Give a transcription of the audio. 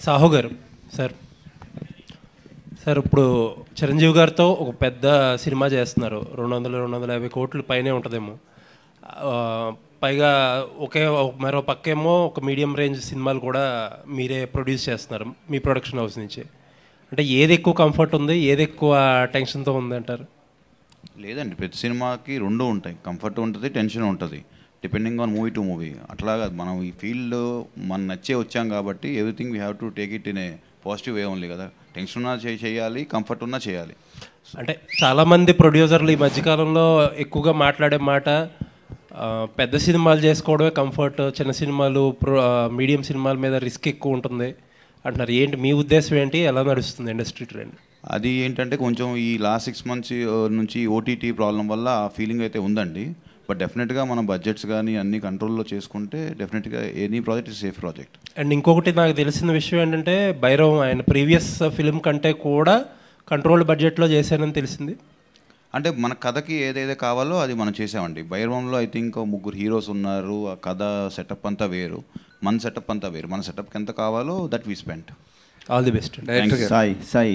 సాహు గారు sir sir ఇప్పుడు చిరంజీవి గారితో ఒక పెద్ద సినిమా చేస్తున్నారు, 200-250 కోట్లు పైనే ఉంటుందేమో. పైగా మరో పక్కేమో ఒక మీడియం రేంజ్ సినిమాలు కూడా మీరే ప్రొడ్యూస్ చేస్తున్నారు మీ ప్రొడక్షన్ హౌస్ నుంచి. అంటే ఏది ఎక్కువ కంఫర్ట్ ఉంది, ఏది ఎక్కువ టెన్షన్తో ఉంది అంటారు? లేదండి, ప్రతి సినిమాకి రెండు ఉంటాయి, కంఫర్ట్ ఉంటుంది, టెన్షన్ ఉంటుంది, depending on movie to movie. అట్లాగా మనం ఈ ఫీల్డ్ మనం నచ్చే వచ్చాం కాబట్టి everything we have to take it in a positive way only కదా. టెన్షన్ ఉన్నా చేయాలి, కంఫర్ట్ ఉన్నా చేయాలి. అంటే చాలామంది ప్రొడ్యూసర్లు ఈ మధ్యకాలంలో ఎక్కువగా మాట్లాడే మాట పెద్ద సినిమాలు చేసుకోవడమే కంఫర్ట్, చిన్న సినిమాలు మీడియం సినిమాల మీద రిస్క్ ఎక్కువ ఉంటుంది అంటున్నారు. ఏంటి మీ ఉద్దేశం ఏంటి, ఎలా నడుస్తుంది ఇండస్ట్రీ ట్రెండ్? అది ఏంటంటే కొంచెం ఈ లాస్ట్ 6 months నుంచి ఓటీటీ ప్రాబ్లం వల్ల ఆ ఫీలింగ్ అయితే ఉందండి. బట్ డెఫినెట్గా మనం బడ్జెట్స్ కానీ అన్ని కంట్రోల్లో చేసుకుంటే డెఫినెట్గా any project is safe project. And ఇంకొకటి నాకు తెలిసిన విషయం ఏంటంటే భైరవం ఆయన ప్రీవియస్ ఫిల్మ్ కంటే కూడా కంట్రోల్డ్ బడ్జెట్లో చేశానని తెలిసింది. అంటే మన కథకి ఏదైతే కావాలో అది మనం చేసామండి. భైరవంలో ఐ థింక్ 3 హీరోస్ ఉన్నారు, ఆ కథ సెటప్ అంతా వేరు, మన సెటప్ అంతా వేరు. మన సెటప్కి ఎంత కావాలో that we spend. All the best. Sai